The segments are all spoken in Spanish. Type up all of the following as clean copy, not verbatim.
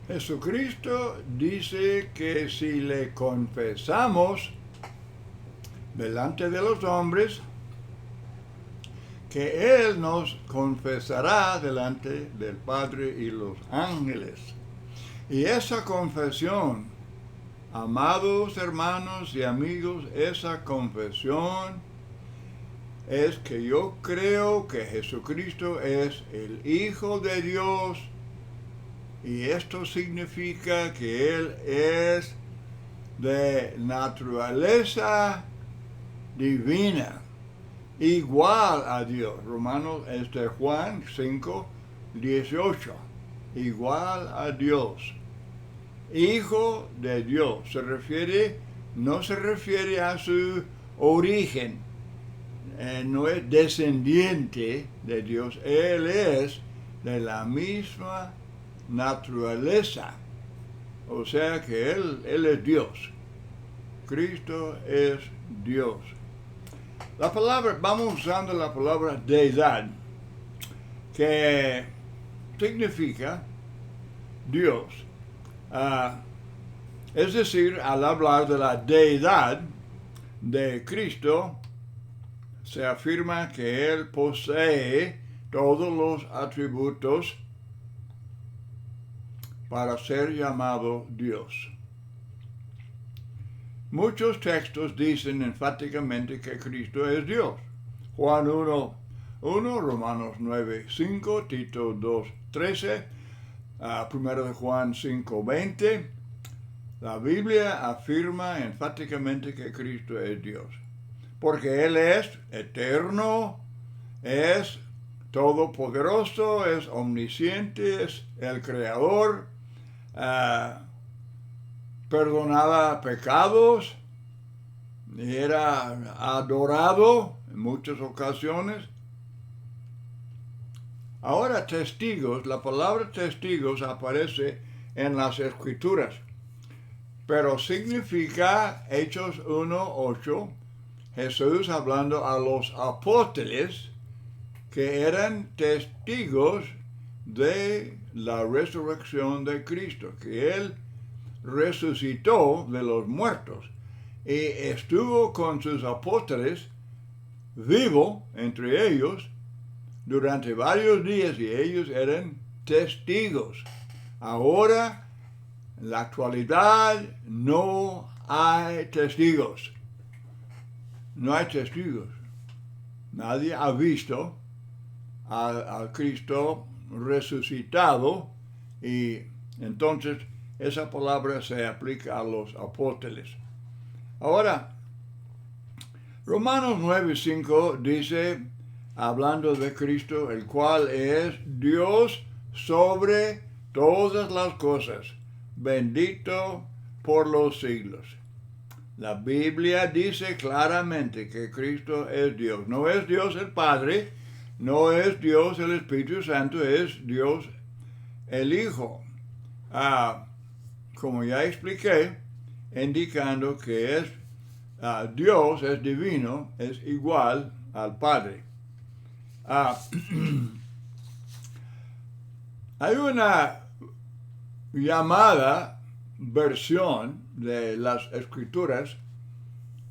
Jesucristo dice que si le confesamos delante de los hombres, que Él nos confesará delante del Padre y los ángeles. Y esa confesión, amados hermanos y amigos, esa confesión es que yo creo que Jesucristo es el Hijo de Dios, y esto significa que Él es de naturaleza divina, igual a Dios. Romanos Juan 5, 18. Igual a Dios. Hijo de Dios. No se refiere a su origen. No es descendiente de Dios. Él es de la misma naturaleza. O sea que Él es Dios. Cristo es Dios. Vamos usando la palabra deidad, que significa Dios. Es decir, al hablar de la deidad de Cristo, se afirma que Él posee todos los atributos para ser llamado Dios. Muchos textos dicen enfáticamente que Cristo es Dios. Juan 1:1, Romanos 9:5, Tito 2:13, 1 de Juan 5:20. La Biblia afirma enfáticamente que Cristo es Dios, porque Él es eterno, es todopoderoso, es omnisciente, es el Creador, perdonaba pecados, era adorado en muchas ocasiones. Ahora testigos, la palabra testigos aparece en las Escrituras, pero significa Hechos 1:8, Jesús hablando a los apóstoles que eran testigos de la resurrección de Cristo, que Él resucitó de los muertos y estuvo con sus apóstoles vivo entre ellos durante varios días, y ellos eran testigos. Ahora, en la actualidad, no hay testigos. No hay testigos. Nadie ha visto a Cristo resucitado, y entonces esa palabra se aplica a los apóstoles. Ahora, Romanos 9:5 dice, hablando de Cristo, el cual es Dios sobre todas las cosas, bendito por los siglos. La Biblia dice claramente que Cristo es Dios. No es Dios el Padre, no es Dios el Espíritu Santo, es Dios el Hijo. Como ya expliqué, indicando que es Dios es divino, es igual al Padre. Hay una llamada versión de las Escrituras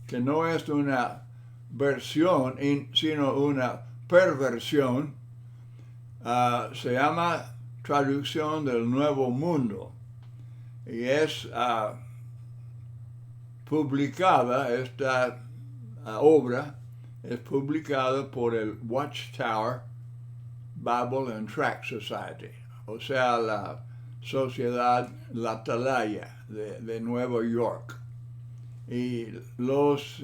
que no es una versión, sino una perversión. Se llama Traducción del Nuevo Mundo, y es publicada, esta obra es publicada por el Watchtower Bible and Tract Society, o sea, la Sociedad La Atalaya de Nueva York. Y los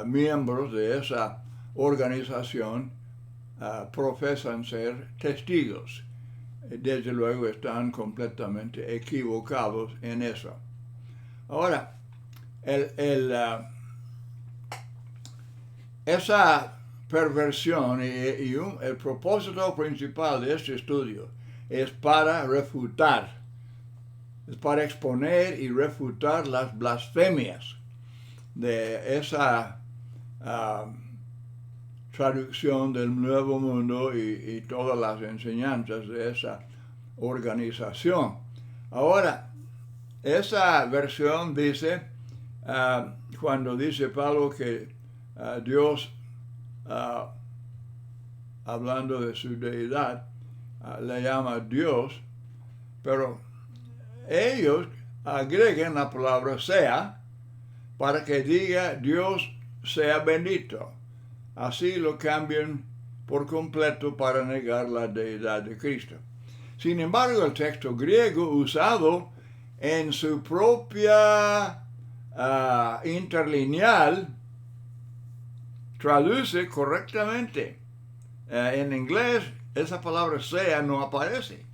miembros de esa organización profesan ser testigos. Desde luego están completamente equivocados en eso. Ahora, esa perversión y el propósito principal de este estudio es para refutar, es para exponer y refutar las blasfemias de esa traducción del Nuevo Mundo y todas las enseñanzas de esa organización. Ahora, esa versión dice, cuando dice Pablo que Dios, hablando de su deidad, le llama Dios, pero ellos agregan la palabra sea para que diga Dios sea bendito. Así lo cambian por completo para negar la deidad de Cristo. Sin embargo, el texto griego usado en su propia interlineal traduce correctamente. En inglés, esa palabra sea no aparece.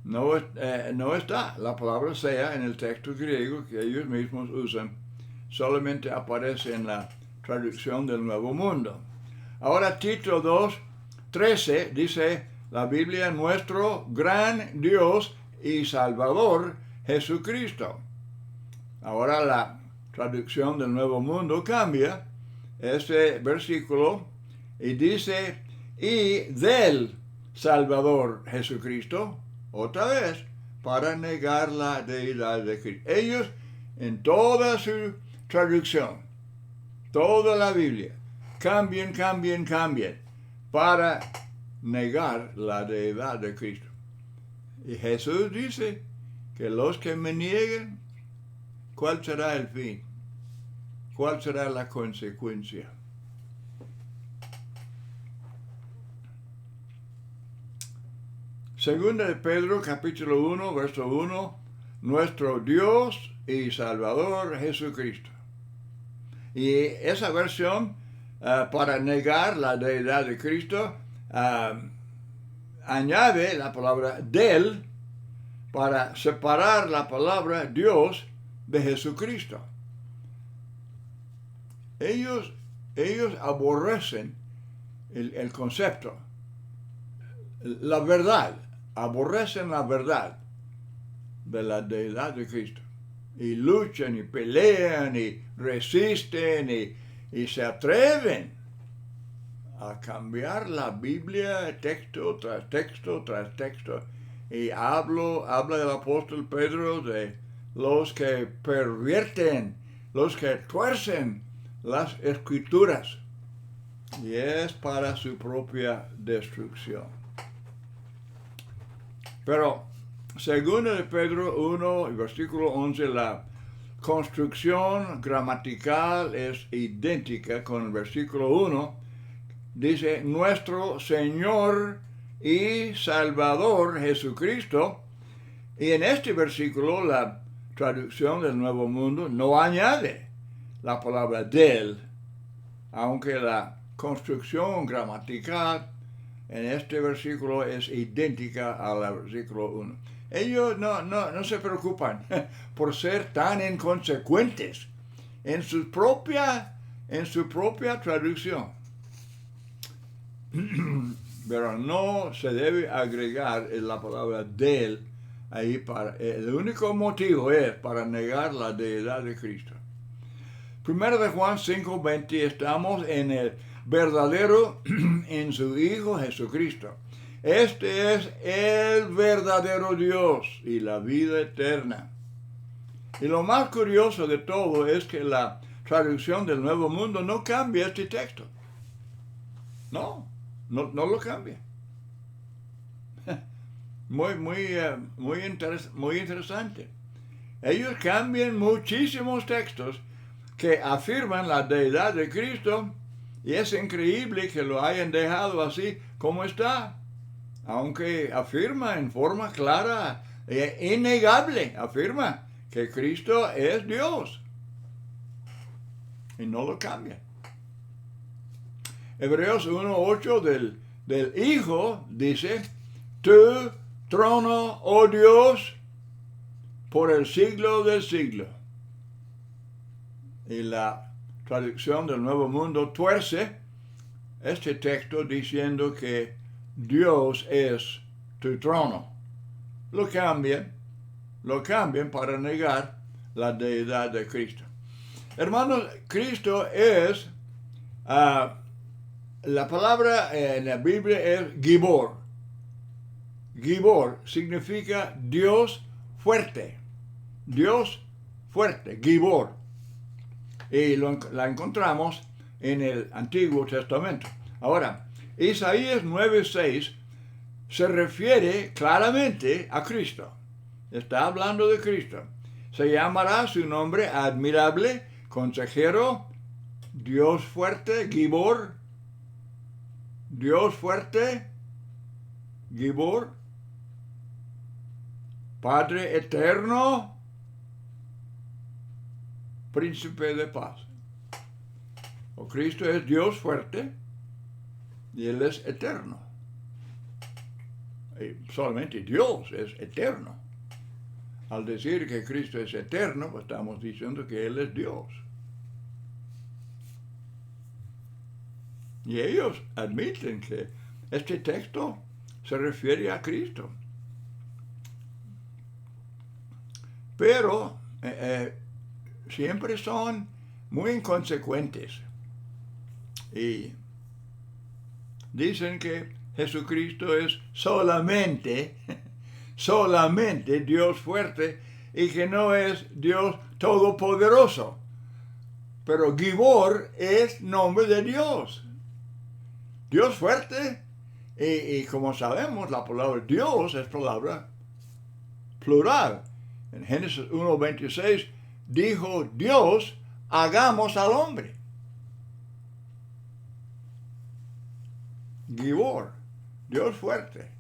No está la palabra sea en el texto griego que ellos mismos usan. Solamente aparece en la traducción del Nuevo Mundo. Ahora Tito 2:13 dice la Biblia, nuestro gran Dios y Salvador Jesucristo. Ahora la traducción del Nuevo Mundo cambia este versículo y dice, y del Salvador Jesucristo, otra vez, para negar la deidad de Cristo. Ellos, en toda su traducción, toda la Biblia, cambian, para negar la deidad de Cristo. Y Jesús dice que los que me nieguen, ¿cuál será el fin? ¿Cuál será la consecuencia? Segunda de Pedro, capítulo 1, verso 1, nuestro Dios y Salvador Jesucristo. Y esa versión, para negar la deidad de Cristo, añade la palabra del para separar la palabra Dios de Jesucristo. Ellos aborrecen el concepto, la verdad, aborrecen la verdad de la deidad de Cristo. Y luchan y pelean y resisten y se atreven a cambiar la Biblia texto tras texto tras texto. Y habla el apóstol Pedro de los que pervierten, los que tuercen las escrituras. Y es para su propia destrucción. Pero, segunda de Pedro 1, versículo 11, la construcción gramatical es idéntica con el versículo 1. Dice, nuestro Señor y Salvador Jesucristo. Y en este versículo la traducción del Nuevo Mundo no añade la palabra del, aunque la construcción gramatical en este versículo es idéntica al versículo 1. Ellos no se preocupan por ser tan inconsecuentes en su propia traducción. Pero no se debe agregar la palabra del ahí el único motivo es para negar la deidad de Cristo. Primero de Juan 5:20, estamos en el verdadero, en su Hijo Jesucristo. Este es el verdadero Dios y la vida eterna. Y lo más curioso de todo es que la traducción del Nuevo Mundo no cambia este texto. No lo cambia. Muy interesante. Ellos cambian muchísimos textos que afirman la deidad de Cristo y es increíble que lo hayan dejado así como está, aunque afirma en forma clara e innegable, afirma que Cristo es Dios y no lo cambia. Hebreos 1:8 del Hijo dice, tu trono, oh Dios, por el siglo del siglo. Y la traducción del Nuevo Mundo tuerce este texto diciendo que Dios es tu trono. Lo cambian para negar la deidad de Cristo. Hermanos, Cristo es, la palabra en la Biblia es Gibor. Gibor significa Dios fuerte. Dios fuerte, Gibor. Y la encontramos en el Antiguo Testamento. Ahora, Isaías 9:6 se refiere claramente a Cristo. Está hablando de Cristo. Se llamará su nombre admirable, consejero, Dios fuerte, Gibor. Dios fuerte, Gibor. Padre eterno, príncipe de paz. O Cristo es Dios fuerte y Él es eterno. Y solamente Dios es eterno. Al decir que Cristo es eterno, pues estamos diciendo que Él es Dios. Y ellos admiten que este texto se refiere a Cristo. Pero siempre son muy inconsecuentes. Y dicen que Jesucristo es solamente Dios fuerte y que no es Dios todopoderoso. Pero Gibor es nombre de Dios. Dios fuerte, y como sabemos, la palabra Dios es palabra plural. En Génesis 1:26 dijo Dios, hagamos al hombre. Gibor, Dios fuerte.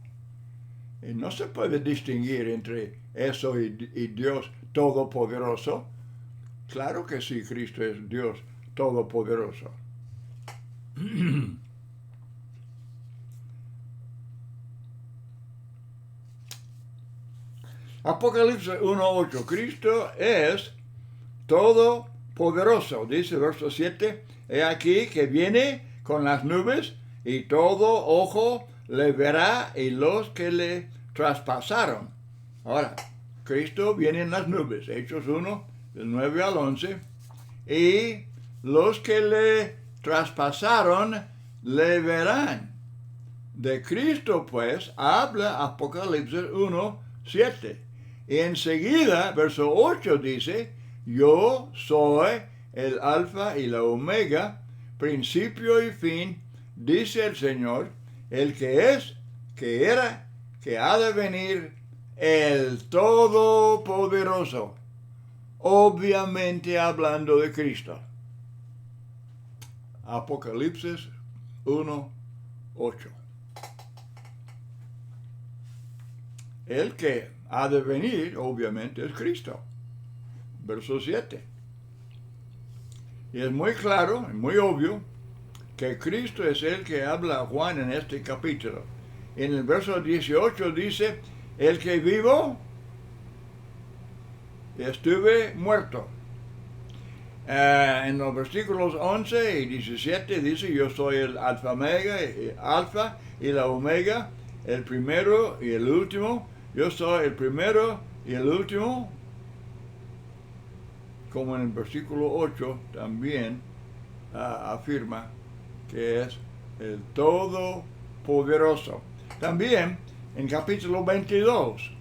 Y no se puede distinguir entre eso y Dios todopoderoso. Claro que sí, Cristo es Dios todopoderoso. Apocalipsis 1:8. Cristo es todopoderoso. Dice verso 7. He aquí que viene con las nubes y todo ojo le verá y los que le traspasaron. Ahora, Cristo viene en las nubes. Hechos 1, del 9 al 11. Y los que le traspasaron le verán. De Cristo, pues, habla Apocalipsis 1:7. Y enseguida, verso 8 dice, yo soy el alfa y la omega, principio y fin, dice el Señor, el que es, que era, que ha de venir, el Todopoderoso. Obviamente hablando de Cristo. Apocalipsis 1:8. El que ha de venir, obviamente, es Cristo. Verso 7. Y es muy claro, muy obvio, que Cristo es el que habla a Juan en este capítulo. En el verso 18 dice, el que vivo, estuve muerto. En los versículos 11 y 17 dice, yo soy el alfa y la omega, el primero y el último. Yo soy el primero y el último. Como en el versículo 8 también afirma que es el Todopoderoso. También en capítulo 22,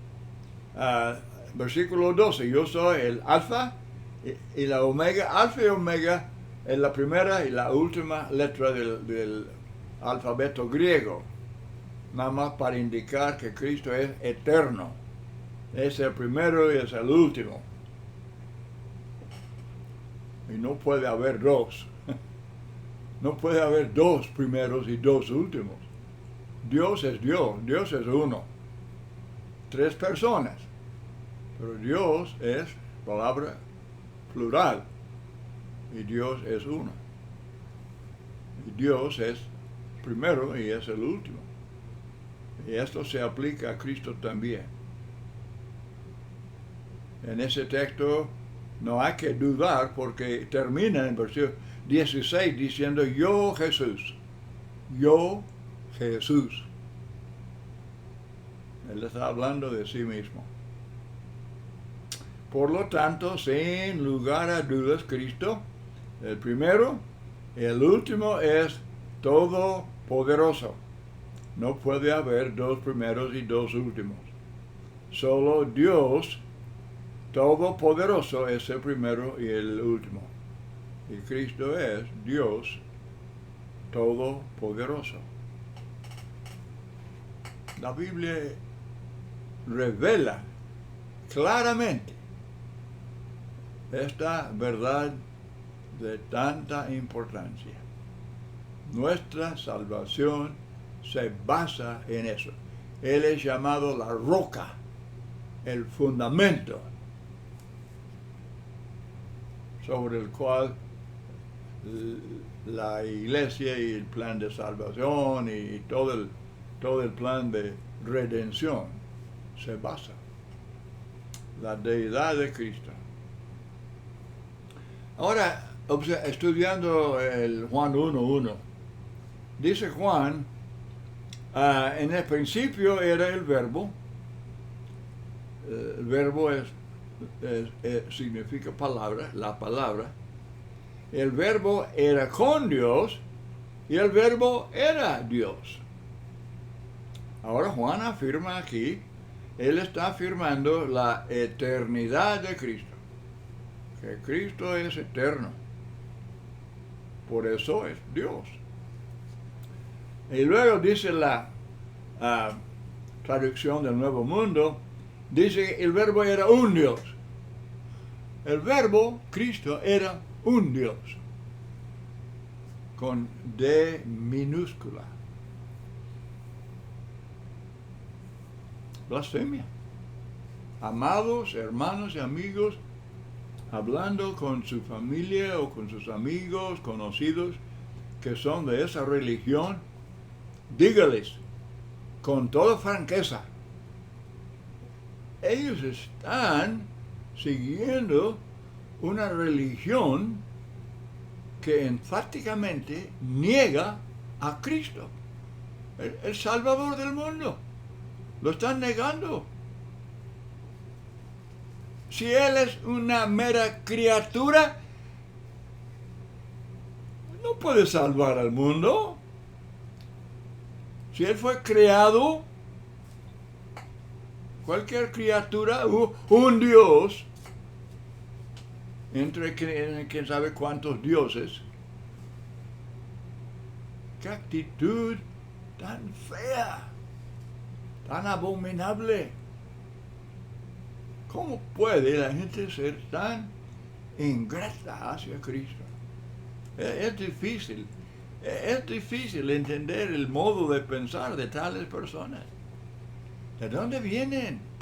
versículo 12, yo soy el alfa y la omega. Alfa y omega es la primera y la última letra del alfabeto griego, nada más para indicar que Cristo es eterno. Es el primero y es el último. Y no puede haber dos. No puede haber dos primeros y dos últimos. Dios es Dios, Dios es uno. Tres personas. Pero Dios es palabra plural. Y Dios es uno. Y Dios es primero y es el último. Y esto se aplica a Cristo también. En ese texto no hay que dudar porque termina en versículo 16 diciendo yo Jesús. Yo Jesús. Él está hablando de sí mismo. Por lo tanto, sin lugar a dudas, Cristo, el primero y el último, es todopoderoso. No puede haber dos primeros y dos últimos. Solo Dios Todopoderoso es el primero y el último. Y Cristo es Dios Todopoderoso. La Biblia revela claramente esta verdad de tanta importancia. Nuestra salvación se basa en eso. Él es llamado la roca, el fundamento sobre el cual la iglesia y el plan de salvación y todo el plan de redención se basa. La deidad de Cristo. Ahora, estudiando el Juan 1:1, dice Juan, en el principio era el verbo. El verbo significa palabra, la palabra. El verbo era con Dios y el verbo era Dios. Ahora Juan afirma aquí, él está afirmando la eternidad de Cristo. Que Cristo es eterno. Por eso es Dios. Y luego dice la traducción del Nuevo Mundo, dice que el verbo era un Dios. El verbo, Cristo, era un Dios. Con D minúscula. Blasfemia. Amados, hermanos y amigos, hablando con su familia o con sus amigos, conocidos, que son de esa religión, dígales con toda franqueza, ellos están siguiendo una religión que enfáticamente niega a Cristo, el Salvador del mundo. Lo están negando. Si Él es una mera criatura, no puede salvar al mundo. Si Él fue creado, cualquier criatura, un Dios, entre quién sabe cuántos dioses. Qué actitud tan fea, tan abominable. ¿Cómo puede la gente ser tan ingrata hacia Cristo? Es difícil entender el modo de pensar de tales personas. ¿De dónde vienen?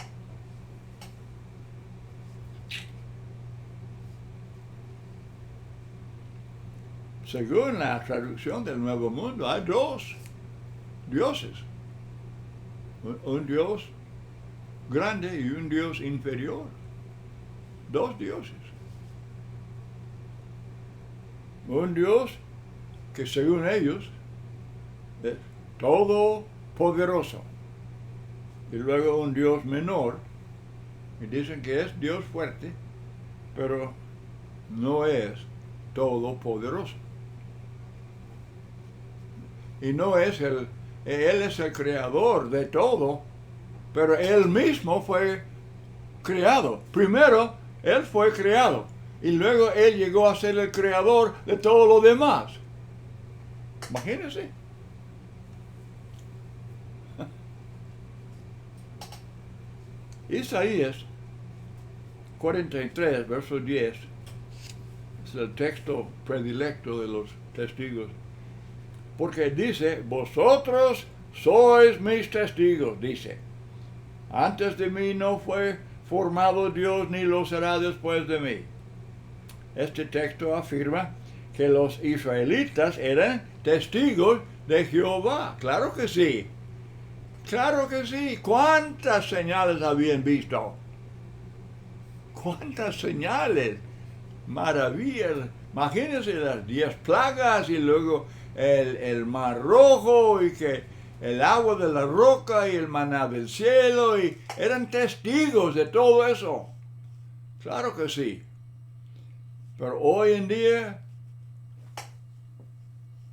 Según la traducción del Nuevo Mundo, hay dos dioses. Un Dios grande y un Dios inferior. Dos dioses. Un Dios que según ellos es todopoderoso. Y luego un Dios menor. Y dicen que es Dios fuerte, pero no es todopoderoso. Y no es Él es el creador de todo, pero Él mismo fue creado. Primero, Él fue creado. Y luego Él llegó a ser el creador de todo lo demás. Imagínense. Isaías 43, verso 10, es el texto predilecto de los testigos. Porque dice, vosotros sois mis testigos, dice. Antes de mí no fue formado Dios, ni lo será después de mí. Este texto afirma que los israelitas eran testigos de Jehová. Claro que sí. Claro que sí. ¿Cuántas señales habían visto? ¿Cuántas señales? Maravillas. Imagínense las 10 plagas y luego el mar rojo y que el agua de la roca y el maná del cielo, y eran testigos de todo eso. Claro que sí. Pero hoy en día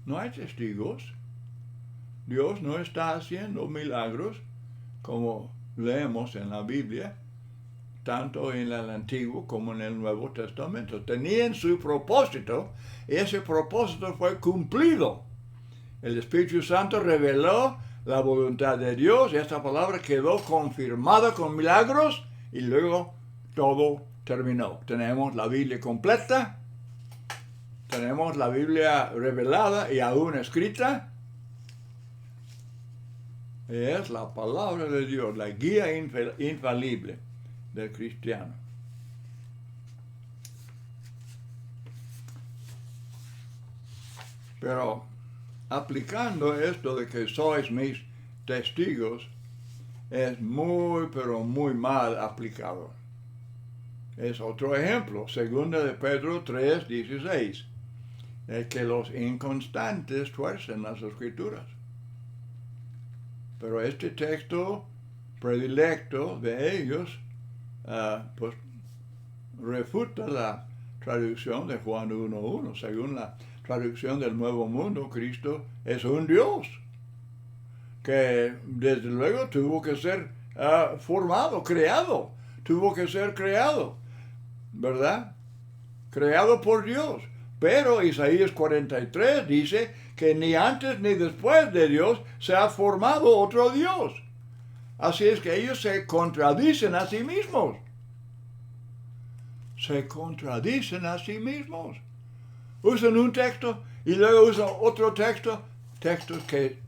no hay testigos. Dios no está haciendo milagros como leemos en la Biblia. tanto en el Antiguo como en el Nuevo Testamento. Tenían su propósito y ese propósito fue cumplido. El Espíritu Santo reveló la voluntad de Dios y esta palabra quedó confirmada con milagros y luego todo terminó. Tenemos la Biblia completa, tenemos la Biblia revelada y aún escrita. Es la palabra de Dios, la guía infalible del cristiano. Pero aplicando esto de que sois mis testigos, es muy, pero muy mal aplicado. Es otro ejemplo, segunda de Pedro 3:16, es que los inconstantes tuercen las Escrituras. Pero este texto predilecto de ellos, pues refuta la traducción de Juan 1:1. Según la traducción del Nuevo Mundo, Cristo es un Dios que desde luego tuvo que ser formado, creado, tuvo que ser creado, ¿verdad? Creado por Dios. Pero Isaías 43 dice que ni antes ni después de Dios se ha formado otro Dios. Así es que ellos se contradicen a sí mismos. Se contradicen a sí mismos. Usan un texto y luego usan otro texto, textos que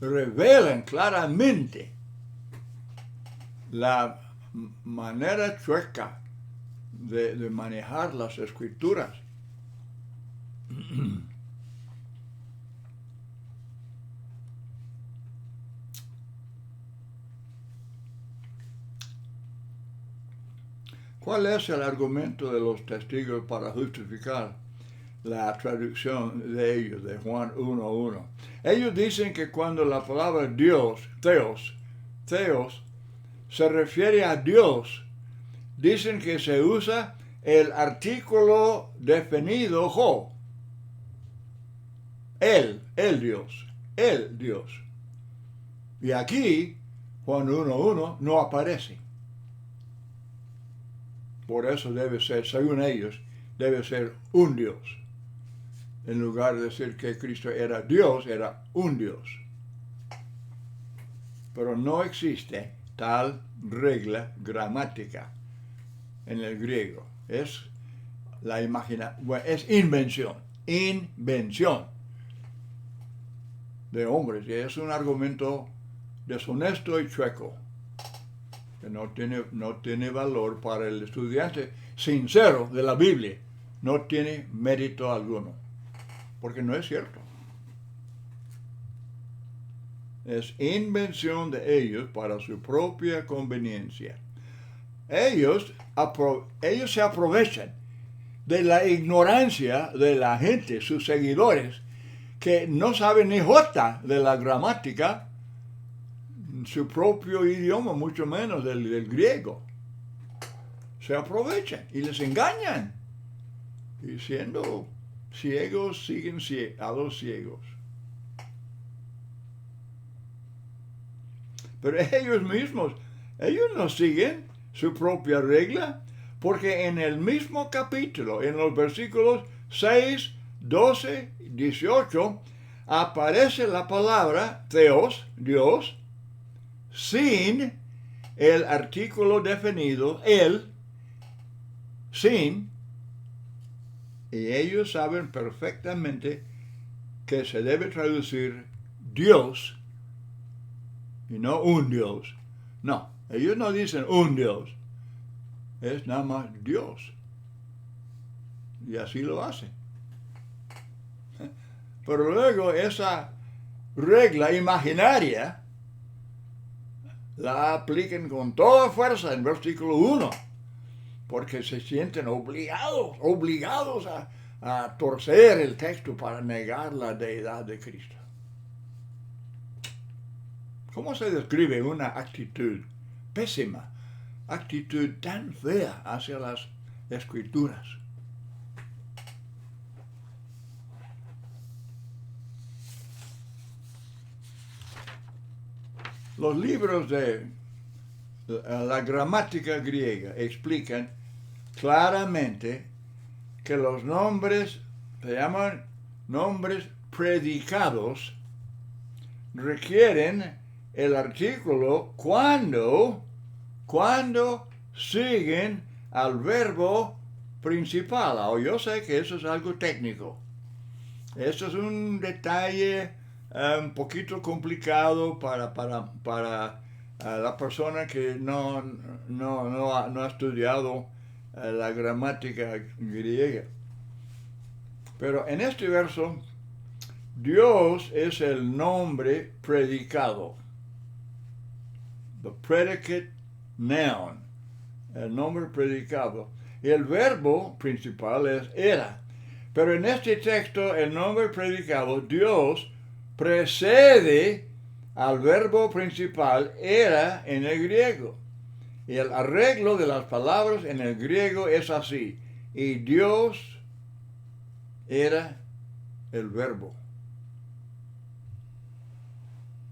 revelan claramente la manera chueca de manejar las Escrituras. ¿Cuál es el argumento de los testigos para justificar la traducción de ellos, de Juan 1:1? Ellos dicen que cuando la palabra Dios, theos, se refiere a Dios, dicen que se usa el artículo definido ho. El Dios. Y aquí, Juan 1:1 no aparece. Por eso debe ser, según ellos, debe ser un Dios. En lugar de decir que Cristo era Dios, era un Dios. Pero no existe tal regla gramática en el griego. Es es invención de hombres. Y es un argumento deshonesto y chueco, que no tiene valor para el estudiante sincero de la Biblia. No tiene mérito alguno, porque no es cierto. Es invención de ellos para su propia conveniencia. Ellos se aprovechan de la ignorancia de la gente, sus seguidores, que no saben ni jota de la gramática, su propio idioma, mucho menos del griego. Se aprovechan y les engañan. Y siendo ciegos, siguen a los ciegos. Pero ellos mismos, ellos no siguen su propia regla, porque en el mismo capítulo, en los versículos 6, 12, 18, aparece la palabra theos, Dios, sin el artículo definido, sin, y ellos saben perfectamente que se debe traducir Dios y no un Dios. No, ellos no dicen un Dios, es nada más Dios. Y así lo hacen. Pero luego esa regla imaginaria la aplican con toda fuerza en versículo 1, porque se sienten obligados a torcer el texto para negar la deidad de Cristo. ¿Cómo se describe una actitud pésima, actitud tan fea hacia las Escrituras? Los libros de la gramática griega explican claramente que los nombres se llaman nombres predicados, requieren el artículo cuando siguen al verbo principal. Yo sé que eso es algo técnico. Eso es un detalle un poquito complicado para la persona que no ha estudiado la gramática griega. Pero en este verso, Dios es el nombre predicado. The predicate noun. El nombre predicado. Y el verbo principal es era. Pero en este texto, el nombre predicado, Dios, precede al verbo principal, era, en el griego. Y el arreglo de las palabras en el griego es así. Y Dios era el verbo.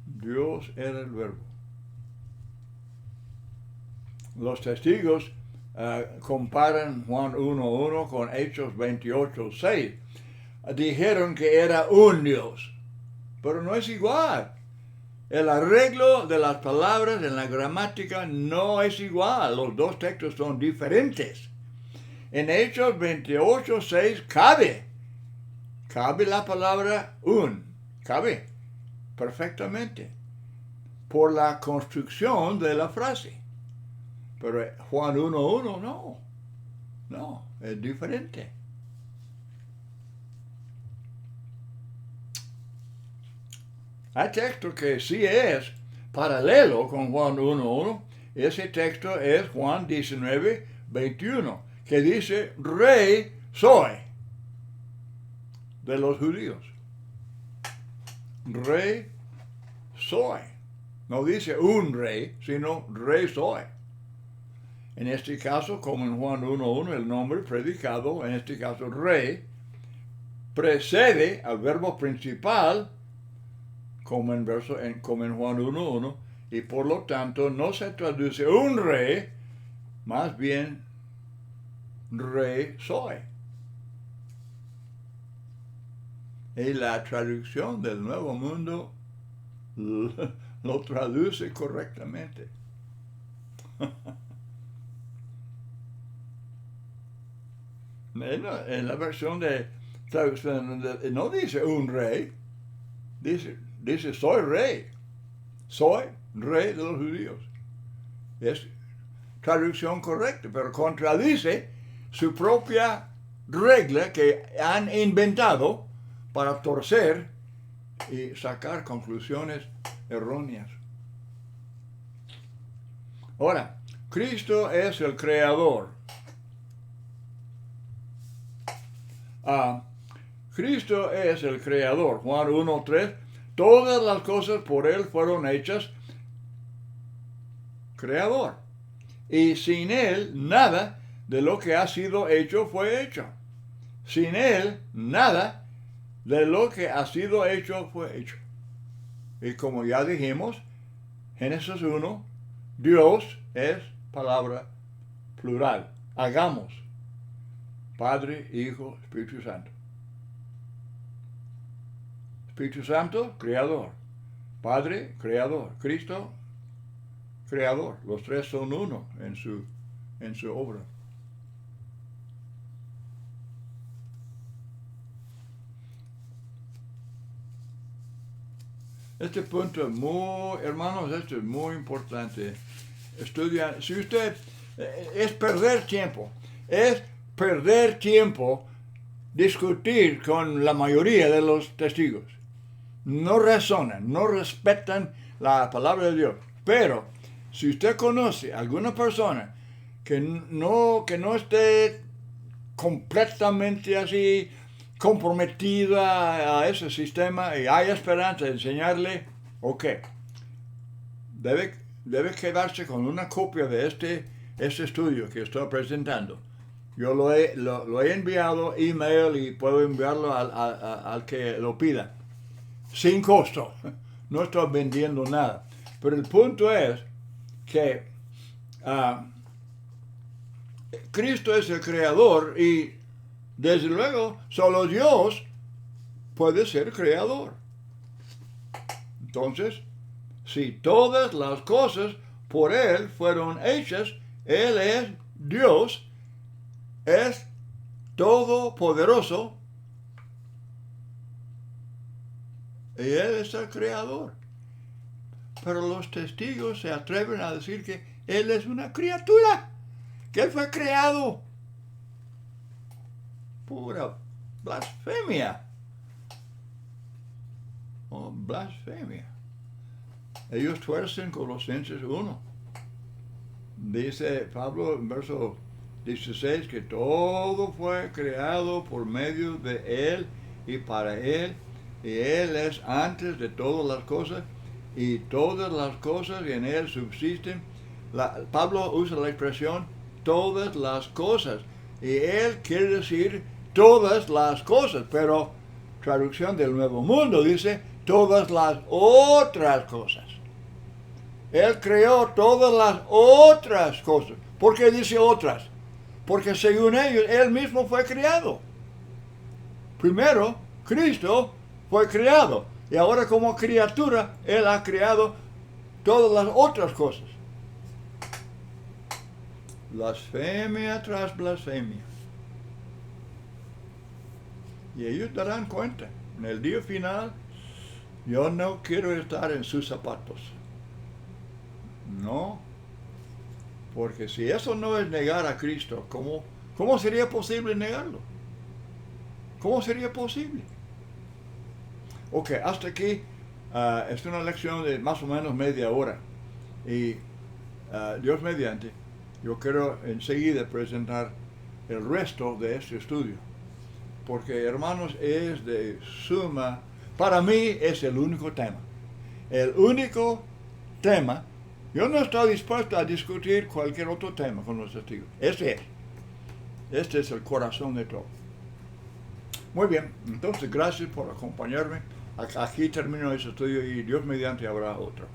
Dios era el verbo. Los testigos comparan Juan 1:1 con Hechos 28:6. Dijeron que era un Dios, pero no es igual. El arreglo de las palabras en la gramática no es igual. Los dos textos son diferentes. En Hechos 28:6 cabe la palabra un, cabe perfectamente por la construcción de la frase. Pero Juan 1:1 no, es diferente. Hay texto que sí es paralelo con Juan 1:1. Ese texto es Juan 19:21, que dice, Rey soy de los judíos. Rey soy. No dice un rey, sino Rey soy. En este caso, como en Juan 1:1, el nombre predicado, en este caso Rey, precede al verbo principal, como en Juan 1:1, y por lo tanto no se traduce un rey, más bien Rey soy. Y la traducción del Nuevo Mundo lo traduce correctamente. En la versión de traducción no dice un rey, dice soy rey de los judíos. Es traducción correcta, pero contradice su propia regla que han inventado para torcer y sacar conclusiones erróneas. Ahora, Cristo es el creador. Cristo es el creador. Juan 1:3, todas las cosas por Él fueron hechas. Creador. Y sin Él, nada de lo que ha sido hecho fue hecho. Sin Él, nada de lo que ha sido hecho fue hecho. Y como ya dijimos, Génesis 1, Dios es palabra plural. Hagamos. Padre, Hijo, Espíritu Santo. Espíritu Santo, creador. Padre, creador. Cristo, creador. Los tres son uno en su obra. Este punto es muy importante. Estudia, si usted, es perder tiempo discutir con la mayoría de los testigos. No razonan, no respetan la palabra de Dios. Pero si usted conoce a alguna persona que no esté completamente así comprometida a ese sistema y hay esperanza de enseñarle, debe quedarse con una copia de este estudio que estoy presentando. Yo lo he enviado email y puedo enviarlo al que lo pida. Sin costo. No estoy vendiendo nada. Pero el punto es que Cristo es el creador y desde luego solo Dios puede ser creador. Entonces, si todas las cosas por Él fueron hechas, Él es Dios, es todopoderoso y Él es el creador. Pero los testigos se atreven a decir que Él es una criatura, que Él fue creado. Pura blasfemia. Oh, blasfemia. Ellos tuercen Colosenses 1. Dice Pablo en verso 16 que todo fue creado por medio de Él y para Él, y Él es antes de todas las cosas, y todas las cosas en Él subsisten. Pablo usa la expresión todas las cosas, y Él quiere decir todas las cosas, pero traducción del Nuevo Mundo dice todas las otras cosas. Él creó todas las otras cosas. ¿Por qué dice otras? Porque según ellos, Él mismo fue creado. Primero, Cristo fue creado. Y ahora como criatura, Él ha creado todas las otras cosas. Blasfemia tras blasfemia. Y ellos darán cuenta. En el día final, yo no quiero estar en sus zapatos. No. Porque si eso no es negar a Cristo, ¿cómo sería posible negarlo? ¿Cómo sería posible? Ok, hasta aquí es una lección de más o menos media hora. Y Dios mediante, yo quiero enseguida presentar el resto de este estudio. Porque, hermanos, es de suma, para mí es el único tema. El único tema. Yo no estoy dispuesto a discutir cualquier otro tema con los testigos. Este es el corazón de todo. Muy bien, entonces gracias por acompañarme. Aquí termino este estudio y Dios mediante habrá otro.